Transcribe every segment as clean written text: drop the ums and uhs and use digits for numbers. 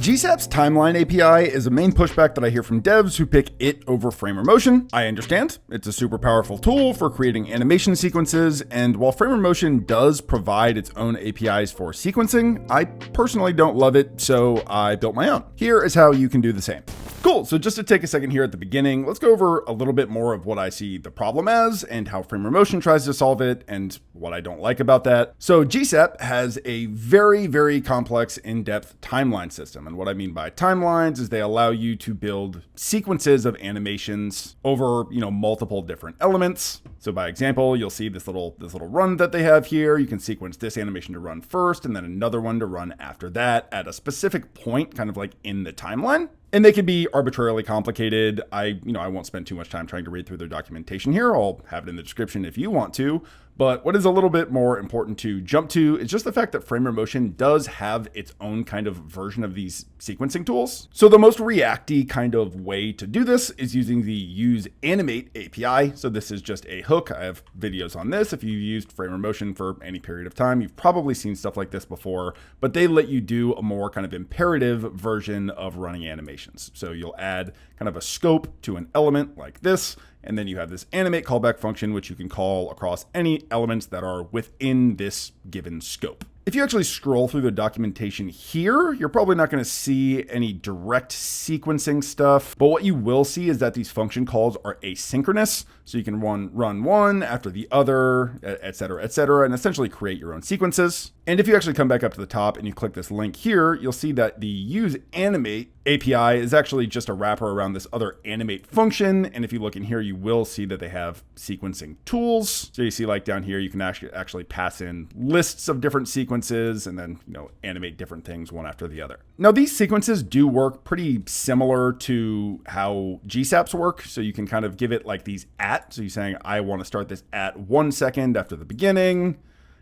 GSAP's timeline API is a main pushback that I hear from devs who pick it over Framer Motion. I understand. It's a super powerful tool for creating animation sequences, and while Framer Motion does provide its own APIs for sequencing, I personally don't love it, so I built my own. Here is how you can do the same. Cool, so just to take a second here at the beginning, let's go over a little bit more of what I see the problem as and how Framer Motion tries to solve it and what I don't like about that. So GSAP has a very, very complex in-depth timeline system. And what I mean by timelines is they allow you to build sequences of animations over, multiple different elements. So by example, you'll see this little run that they have here. You can sequence this animation to run first and then another one to run after that at a specific point, kind of like in the timeline. And they can be arbitrarily complicated. I won't spend too much time trying to read through their documentation here. I'll have it in the description if you want to. But what is a little bit more important to jump to is just the fact that Framer Motion does have its own kind of version of these sequencing tools. So the most React-y kind of way to do this is using the useAnimate API. So this is just a hook. I have videos on this. If you've used Framer Motion for any period of time, you've probably seen stuff like this before, but they let you do a more kind of imperative version of running animations. So you'll add kind of a scope to an element like this, and then you have this animate callback function, which you can call across any elements that are within this given scope. If you actually scroll through the documentation here, you're probably not going to see any direct sequencing stuff, but what you will see is that these function calls are asynchronous. So you can run one after the other, et cetera, and essentially create your own sequences. And if you actually come back up to the top and you click this link here, you'll see that the useAnimate API is actually just a wrapper around this other animate function. And if you look in here, you will see that they have sequencing tools. So you see like down here, you can actually pass in lists of different sequences and then, animate different things one after the other. Now these sequences do work pretty similar to how GSAPs work. So you can kind of give it like these so you're saying, I want to start this at 1 second after the beginning.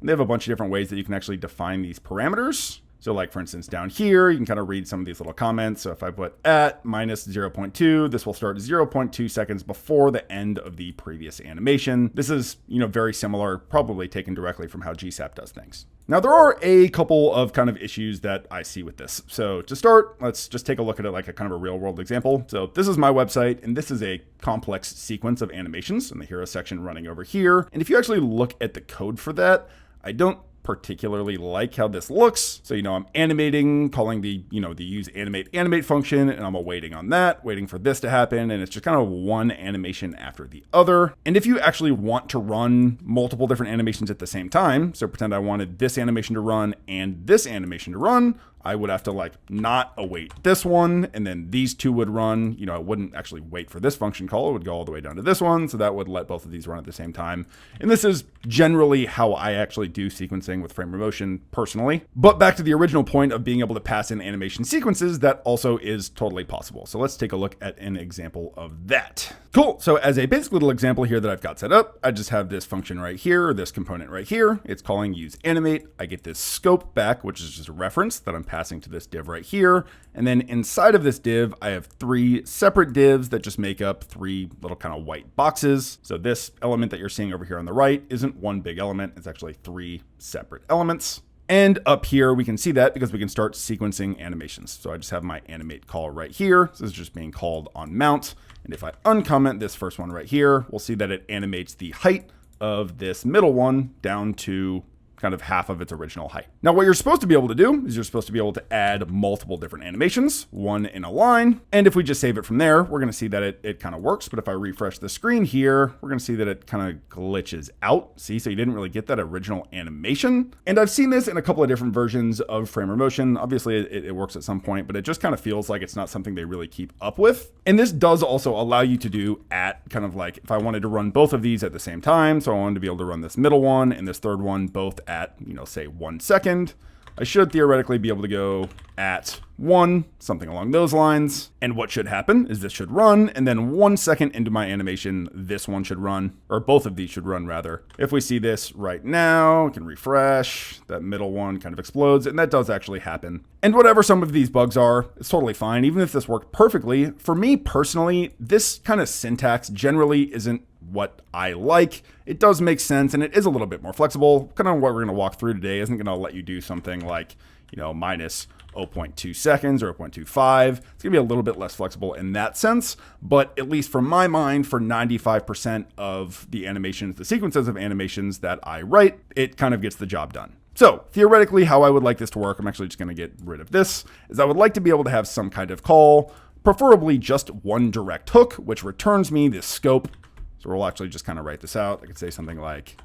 And they have a bunch of different ways that you can actually define these parameters. So like, for instance, down here, you can kind of read some of these little comments. So if I put at minus 0.2, this will start 0.2 seconds before the end of the previous animation. This is, very similar, probably taken directly from how GSAP does things. Now, there are a couple of kind of issues that I see with this. So to start, let's just take a look at it like a kind of a real world example. So this is my website, and this is a complex sequence of animations in the hero section running over here. And if you actually look at the code for that, I don't particularly like how this looks. So, I'm animating, calling the useAnimate animate function, and I'm waiting on that, waiting for this to happen. And it's just kind of one animation after the other. And if you actually want to run multiple different animations at the same time, so pretend I wanted this animation to run and this animation to run, I would have to not await this one, and then these two would run. I wouldn't actually wait for this function call. It would go all the way down to this one. So that would let both of these run at the same time. And this is generally how I actually do sequencing with Framer Motion personally. But back to the original point of being able to pass in animation sequences, that also is totally possible. So let's take a look at an example of that. Cool. So as a basic little example here that I've got set up, I just have this function right here, or this component right here. It's calling useAnimate. I get this scope back, which is just a reference that I'm passing to this div right here. And then inside of this div, I have 3 separate divs that just make up 3 little kind of white boxes. So this element that you're seeing over here on the right isn't one big element. It's actually 3 separate elements. And up here, we can see that because we can start sequencing animations. So I just have my animate call right here. So this is just being called on mount. And if I uncomment this first one right here, we'll see that it animates the height of this middle one down to kind of half of its original height. Now, what you're supposed to be able to do is you're supposed to be able to add multiple different animations, one in a line. And if we just save it from there, we're going to see that it kind of works. But if I refresh the screen here, we're going to see that it kind of glitches out. See, so you didn't really get that original animation. And I've seen this in a couple of different versions of Framer Motion. Obviously, it works at some point, but it just kind of feels like it's not something they really keep up with. And this does also allow you to do at kind of like if I wanted to run both of these at the same time. So I wanted to be able to run this middle one and this third one both at, say 1 second. I should theoretically be able to go at 1, something along those lines. And what should happen is this should run, and then 1 second into my animation, this one should run, or both of these should run rather. If we see this right now, we can refresh, that middle one kind of explodes, and that does actually happen. And whatever some of these bugs are, it's totally fine. Even if this worked perfectly, for me personally, this kind of syntax generally isn't what I like. It does make sense, and it is a little bit more flexible. Kind of what we're going to walk through today isn't going to let you do something like, minus zero point 0.2 seconds or 0.25. It's gonna be a little bit less flexible in that sense, but at least from my mind, for 95% of the animations, the sequences of animations that I write, it kind of gets the job done. So theoretically, how I would like this to work, I'm actually just gonna get rid of this, is I would like to be able to have some kind of call, preferably just one direct hook, which returns me this scope. So we'll actually just kind of write this out. I could say something like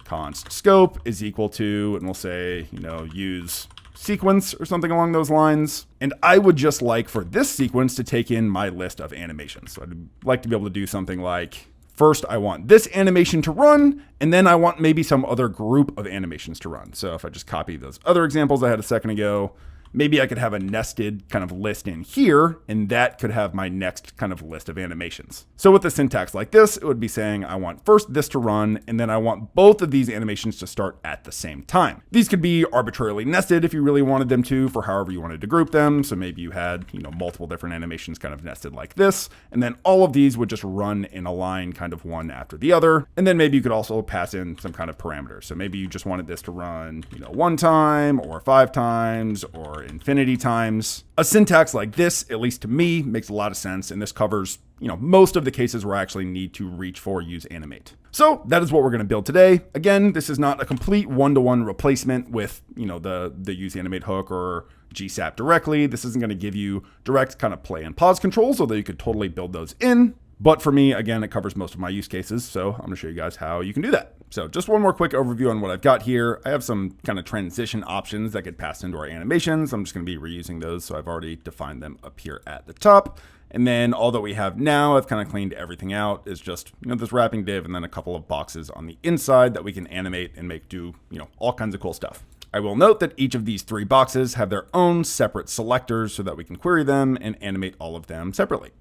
const scope is equal to, and we'll say, use sequence or something along those lines. And I would just like for this sequence to take in my list of animations. So I'd like to be able to do something like, first I want this animation to run, and then I want maybe some other group of animations to run. So if I just copy those other examples I had a second ago, maybe I could have a nested kind of list in here, and that could have my next kind of list of animations. So with a syntax like this, it would be saying, I want first this to run, and then I want both of these animations to start at the same time. These could be arbitrarily nested if you really wanted them to, for however you wanted to group them. So maybe you had, multiple different animations kind of nested like this, and then all of these would just run in a line kind of one after the other. And then maybe you could also pass in some kind of parameters. So maybe you just wanted this to run, 1 time or 5 times or infinity times. A syntax like this, at least to me, makes a lot of sense, and this covers, most of the cases where I actually need to reach for useAnimate. So that is what we're going to build today. Again, this is not a complete one-to-one replacement with, the useAnimate hook or GSAP directly. This isn't going to give you direct kind of play and pause controls, although you could totally build those in. But for me, again, it covers most of my use cases, so I'm going to show you guys how you can do that. So just one more quick overview on what I've got here. I have some kind of transition options that get passed into our animations. I'm just going to be reusing those, so I've already defined them up here at the top. And then all that we have now, I've kind of cleaned everything out, is just, this wrapping div and then a couple of boxes on the inside that we can animate and make do, all kinds of cool stuff. I will note that each of these 3 boxes have their own separate selectors so that we can query them and animate all of them separately.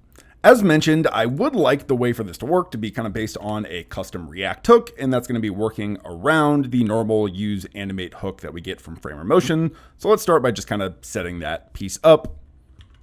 As mentioned, I would like the way for this to work to be kind of based on a custom React hook, and that's going to be working around the normal useAnimate hook that we get from FramerMotion. So let's start by just kind of setting that piece up.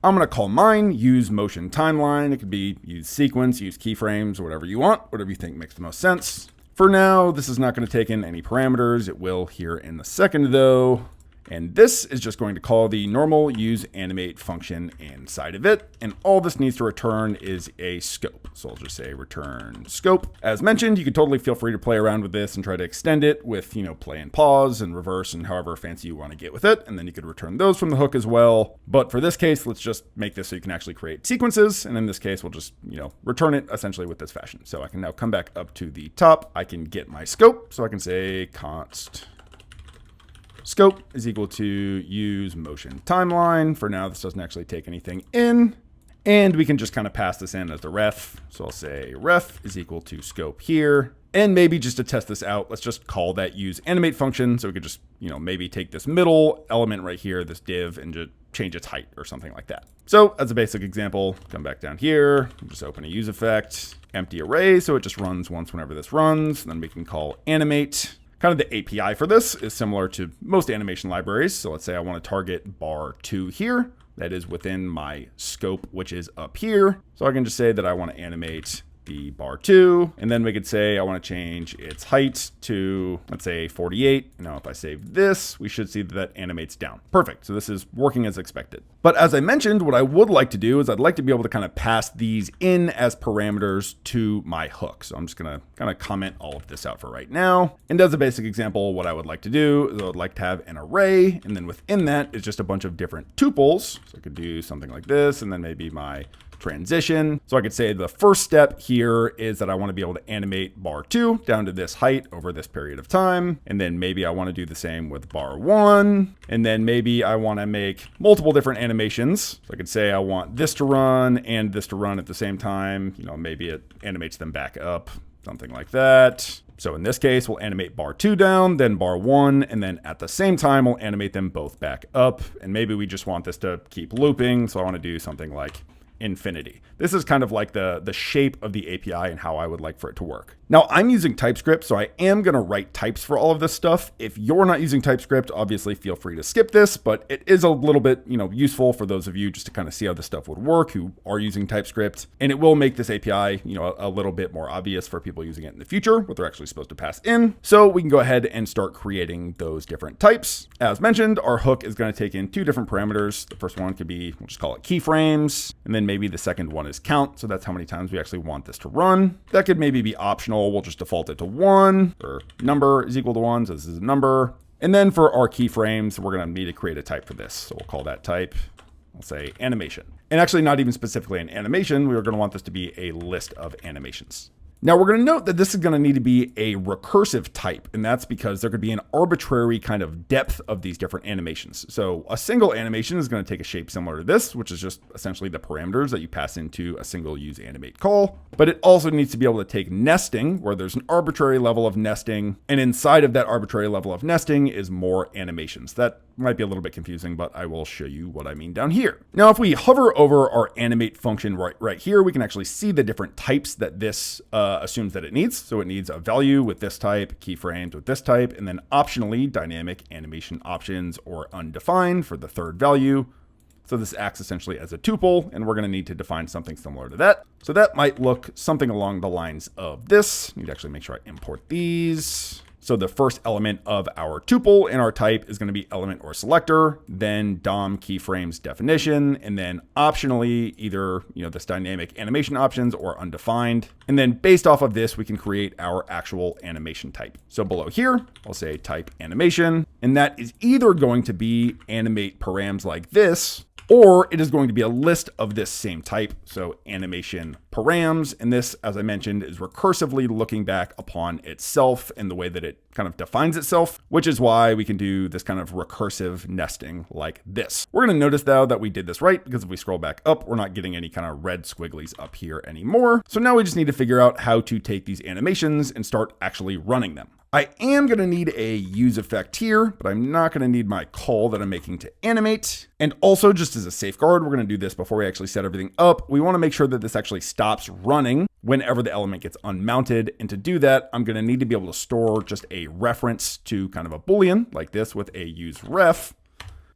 I'm going to call mine useMotionTimeline. It could be useSequence, useKeyframes, whatever you want, whatever you think makes the most sense. For now, this is not going to take in any parameters. It will here in a second though. And this is just going to call the normal useAnimate function inside of it. And all this needs to return is a scope. So I'll just say return scope. As mentioned, you could totally feel free to play around with this and try to extend it with, play and pause and reverse and however fancy you want to get with it. And then you could return those from the hook as well. But for this case, let's just make this so you can actually create sequences. And in this case, we'll just, return it essentially with this fashion. So I can now come back up to the top. I can get my scope. So I can say const scope is equal to useMotionTimeline. For now, this doesn't actually take anything in. And we can just kind of pass this in as the ref. So I'll say ref is equal to scope here. And maybe just to test this out, let's just call that useAnimate function. So we could just, maybe take this middle element right here, this div, and just change its height or something like that. So as a basic example, come back down here, just open a use effect, empty array. So it just runs once whenever this runs. Then we can call animate. Kind of the API for this is similar to most animation libraries. So let's say I want to target bar 2 here. That is within my scope, which is up here. So I can just say that I want to animate the bar 2, and then we could say I want to change its height to, let's say, 48. Now if I save this, we should see that that animates down. Perfect. So this is working as expected. But as I mentioned, what I would like to do is I'd like to be able to kind of pass these in as parameters to my hook. So I'm just going to kind of comment all of this out for right now. And as a basic example, what I would like to do is I would like to have an array, and then within that is just a bunch of different tuples. So I could do something like this, and then maybe my transition. So I could say the first step here is that I want to be able to animate bar 2 down to this height over this period of time. And then maybe I want to do the same with bar 1. And then maybe I want to make multiple different animations. So I could say I want this to run and this to run at the same time. Maybe it animates them back up, something like that. So in this case, we'll animate bar 2 down, then bar 1, and then at the same time, we'll animate them both back up. And maybe we just want this to keep looping. So I want to do something like infinity. This is kind of like the shape of the API and how I would like for it to work. Now I'm using TypeScript, so I am going to write types for all of this stuff. If you're not using TypeScript, obviously feel free to skip this, but it is a little bit, useful for those of you just to kind of see how this stuff would work who are using TypeScript. And it will make this API, a little bit more obvious for people using it in the future, what they're actually supposed to pass in. So we can go ahead and start creating those different types. As mentioned, our hook is going to take in two different parameters. The first one could be, we'll just call it keyframes, and then maybe the second one is count. So that's how many times we actually want this to run. That could maybe be optional. We'll just default it to 1, or number is equal to 1, so this is a number. And then for our keyframes, we're going to need to create a type for this. So we'll call that type, we'll say animation. And actually not even specifically an animation, we are going to want this to be a list of animations. Now we're going to note that this is going to need to be a recursive type, and that's because there could be an arbitrary kind of depth of these different animations. So a single animation is going to take a shape similar to this, which is just essentially the parameters that you pass into a single useAnimate call. But it also needs to be able to take nesting, where there's an arbitrary level of nesting, and inside of that arbitrary level of nesting is more animations. That might be a little bit confusing, but I will show you what I mean down here. Now, if we hover over our animate function right here, we can actually see the different types that this assumes that it needs. So it needs a value with this type, keyframes with this type, and then optionally dynamic animation options or undefined for the third value. So this acts essentially as a tuple, and we're going to need to define something similar to that. So that might look something along the lines of this. I need to actually make sure I import these. So the first element of our tuple in our type is going to be element or selector, then DOM keyframes definition, and then optionally either, this dynamic animation options or undefined. And then based off of this, we can create our actual animation type. So below here, I'll say type animation, and that is either going to be animate params like this, or it is going to be a list of this same type. So animation params, and this, as I mentioned, is recursively looking back upon itself and the way that it kind of defines itself, which is why we can do this kind of recursive nesting like this. We're going to notice though that we did this right, because if we scroll back up, we're not getting any kind of red squigglies up here anymore. So now we just need to figure out how to take these animations and start actually running them. I am going to need a use effect here, but I'm not going to need my call that I'm making to animate. And also, just as a safeguard, we're going to do this before we actually set everything up. We want to make sure that this actually stops running whenever the element gets unmounted. And to do that, I'm going to need to be able to store just a reference to kind of a Boolean like this with a useRef.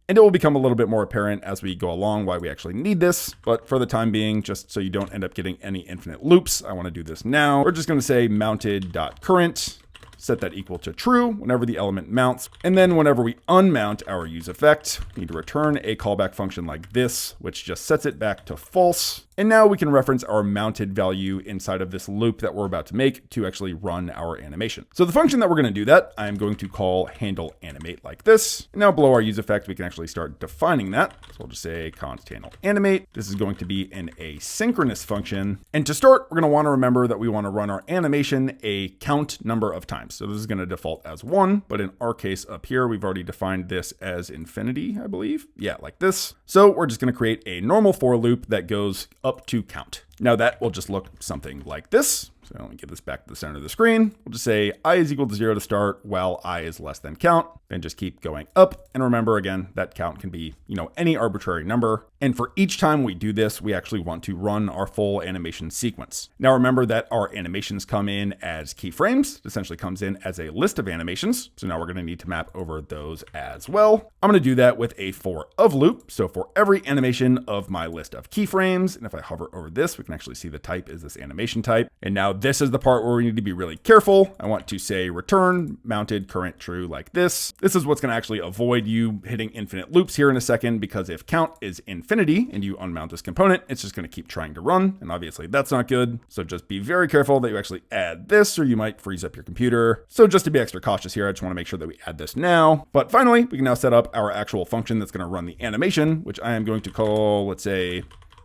And it will become a little bit more apparent as we go along why we actually need this. But for the time being, just so you don't end up getting any infinite loops, I want to do this now. We're just going to say mounted.current. Set that equal to true whenever the element mounts. And then whenever we unmount our useEffect, we need to return a callback function like this, which just sets it back to false. And now we can reference our mounted value inside of this loop that we're about to make to actually run our animation. So the function that we're going to do that, I'm going to call handle animate like this. And now below our useEffect, we can actually start defining that. So we'll just say const handle animate. This is going to be an asynchronous function. And to start, we're going to want to remember that we want to run our animation a count number of times. So this is going to default as 1, but in our case up here, we've already defined this as infinity, I believe. Yeah, like this. So we're just going to create a normal for loop that goes up to count. Now that will just look something like this. So let me get this back to the center of the screen. We'll just say I is equal to 0 to start while I is less than count, and just keep going up. And remember again, that count can be, any arbitrary number. And for each time we do this, we actually want to run our full animation sequence. Now remember that our animations come in as keyframes. It essentially comes in as a list of animations. So now we're going to need to map over those as well. I'm going to do that with a for of loop. So for every animation of my list of keyframes, and if I hover over this, we can actually see the type is this animation type. And now this is the part where we need to be really careful. I want to say return mounted current true like this. This is what's going to actually avoid you hitting infinite loops here in a second, because if count is infinity and you unmount this component, it's just going to keep trying to run. And obviously that's not good. So just be very careful that you actually add this, or you might freeze up your computer. So just to be extra cautious here, I just want to make sure that we add this now. But finally, we can now set up our actual function that's going to run the animation, which I am going to call, let's say,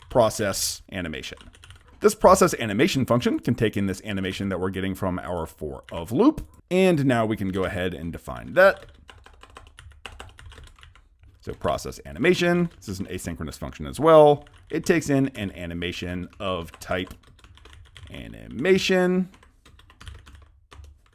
process animation. This process animation function can take in this animation that we're getting from our for of loop. And now we can go ahead and define that. So process animation, this is an asynchronous function as well. It takes in an animation of type animation.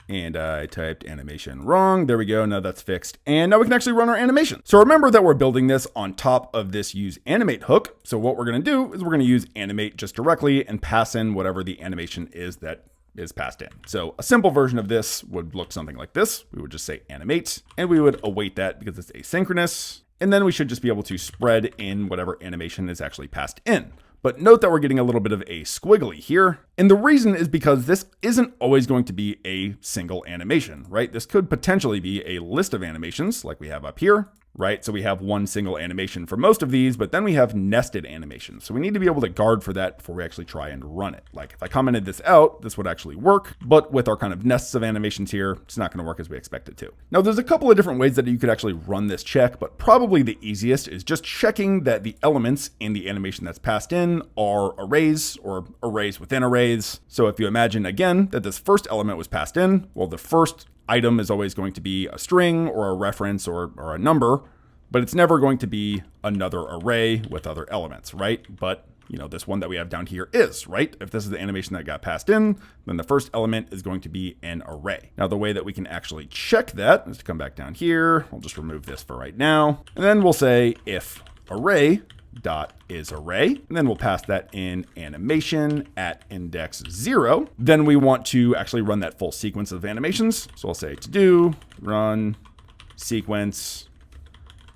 And I typed animation wrong. There we go. Now that's fixed. And now we can actually run our animation. So remember that we're building this on top of this useAnimate hook. So what we're going to do is we're going to use animate just directly and pass in whatever the animation is that is passed in. So a simple version of this would look something like this. We would just say animate, and we would await that because it's asynchronous. And then we should just be able to spread in whatever animation is actually passed in. But note that we're getting a little bit of a squiggly here. And the reason is because this isn't always going to be a single animation, right? This could potentially be a list of animations like we have up here, right? So we have one single animation for most of these, but then we have nested animations. So we need to be able to guard for that before we actually try and run it. Like if I commented this out, this would actually work, but with our kind of nests of animations here, it's not going to work as we expect it to. Now there's a couple of different ways that you could actually run this check, but probably the easiest is just checking that the elements in the animation that's passed in are arrays or arrays within arrays. So if you imagine again that this first element was passed in, well, the first item is always going to be a string or a reference or a number, but it's never going to be another array with other elements, right? But this one that we have down here is, right? If this is the animation that got passed in, then the first element is going to be an array. Now, the way that we can actually check that is to come back down here. We'll just remove this for right now. And then we'll say if array dot is array, and then we'll pass that in animation at index 0. Then we want to actually run that full sequence of animations. So I'll say to do run sequence,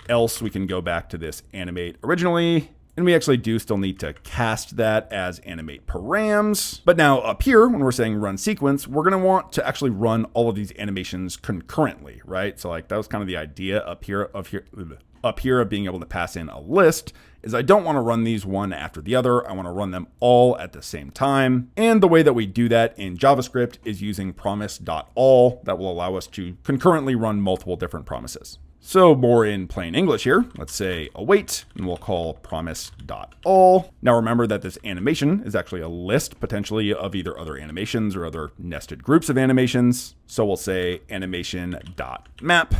else we can go back to this animate originally. And we actually do still need to cast that as animate params. But now up here, when we're saying run sequence, we're going to want to actually run all of these animations concurrently, right? So like that was kind of the idea up here of being able to pass in a list is I don't want to run these one after the other. I want to run them all at the same time. And the way that we do that in JavaScript is using promise.all that will allow us to concurrently run multiple different promises. So more in plain English here, let's say await, and we'll call promise.all. Now remember that this animation is actually a list potentially of either other animations or other nested groups of animations. So we'll say animation.map.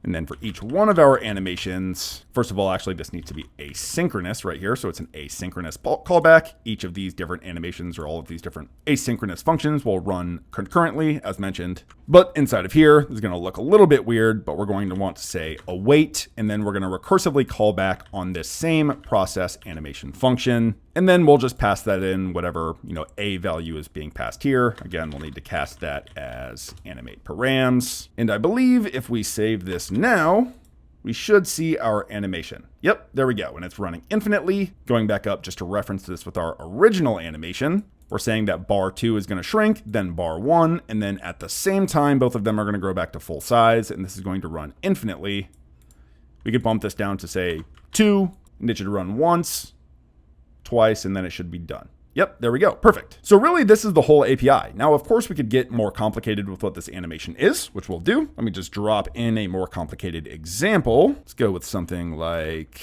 And then for each one of our animations, first of all, actually this needs to be asynchronous right here. So it's an asynchronous callback. Each of these different animations or all of these different asynchronous functions will run concurrently as mentioned. But inside of here, this is going to look a little bit weird, but we're going to want to say await, and then we're going to recursively call back on this same process animation function. And then we'll just pass that in whatever, a value is being passed here. Again, we'll need to cast that as animate params. And I believe if we save this now, we should see our animation. Yep, there we go. And it's running infinitely. Going back up just to reference this with our original animation, we're saying that bar 2 is going to shrink, then bar 1, and then at the same time, both of them are going to grow back to full size, and this is going to run infinitely. We could bump this down to say 2, and it should run once, twice, and then it should be done. Yep, there we go. Perfect. So really, this is the whole API. Now, of course, we could get more complicated with what this animation is, which we'll do. Let me just drop in a more complicated example. Let's go with something like,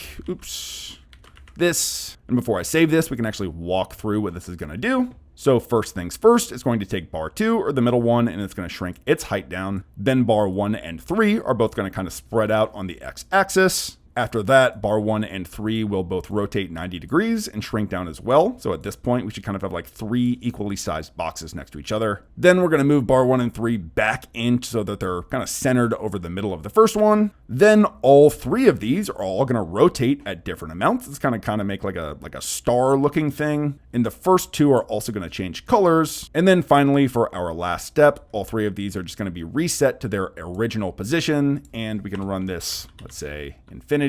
this. And before I save this, we can actually walk through what this is going to do. So first things first, it's going to take bar 2 or the middle one, and it's going to shrink its height down. Then bar 1 and 3 are both going to kind of spread out on the x-axis. After that, bar 1 and 3 will both rotate 90 degrees and shrink down as well. So at this point, we should kind of have like 3 equally sized boxes next to each other. Then we're going to move bar 1 and 3 back in so that they're kind of centered over the middle of the first one. Then all 3 of these are all going to rotate at different amounts. It's kind of make like a star looking thing. And the first 2 are also going to change colors. And then finally, for our last step, all 3 of these are just going to be reset to their original position. And we can run this, let's say, infinity.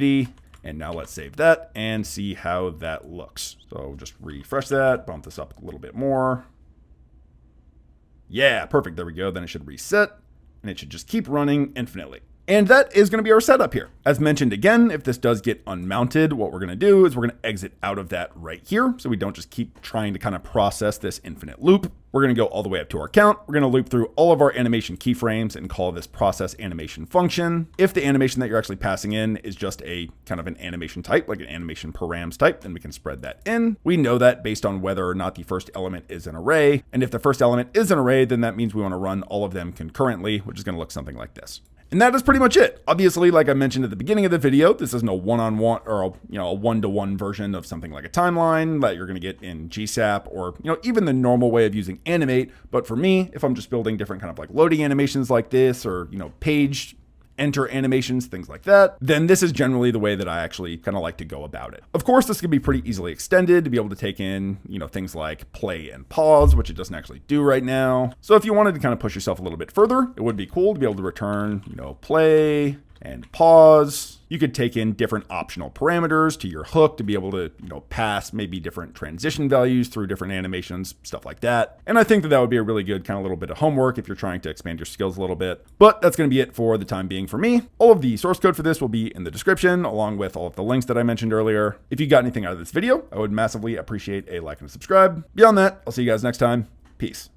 And now let's save that and see how that looks. So just refresh that, bump this up a little bit more. Yeah, perfect. There we go. Then it should reset and it should just keep running infinitely. And that is going to be our setup here. As mentioned again, if this does get unmounted, what we're going to do is we're going to exit out of that right here. So we don't just keep trying to kind of process this infinite loop. We're going to go all the way up to our count. We're going to loop through all of our animation keyframes and call this process animation function. If the animation that you're actually passing in is just a kind of an animation type, like an animation params type, then we can spread that in. We know that based on whether or not the first element is an array. And if the first element is an array, then that means we want to run all of them concurrently, which is going to look something like this. And that is pretty much it. Obviously, like I mentioned at the beginning of the video, this isn't a one-on-one or a one-to-one version of something like a timeline that you're going to get in GSAP or even the normal way of using Animate. But for me, if I'm just building different kind of like loading animations like this or page enter animations, things like that, then this is generally the way that I actually kind of like to go about it. Of course, this can be pretty easily extended to be able to take in, things like play and pause, which it doesn't actually do right now. So if you wanted to kind of push yourself a little bit further, it would be cool to be able to return, play and pause. You could take in different optional parameters to your hook to be able to, pass maybe different transition values through different animations, stuff like that. And I think that would be a really good kind of little bit of homework if you're trying to expand your skills a little bit. But that's going to be it for the time being for me. All of the source code for this will be in the description, along with all of the links that I mentioned earlier. If you got anything out of this video, I would massively appreciate a like and a subscribe. Beyond that, I'll see you guys next time. Peace.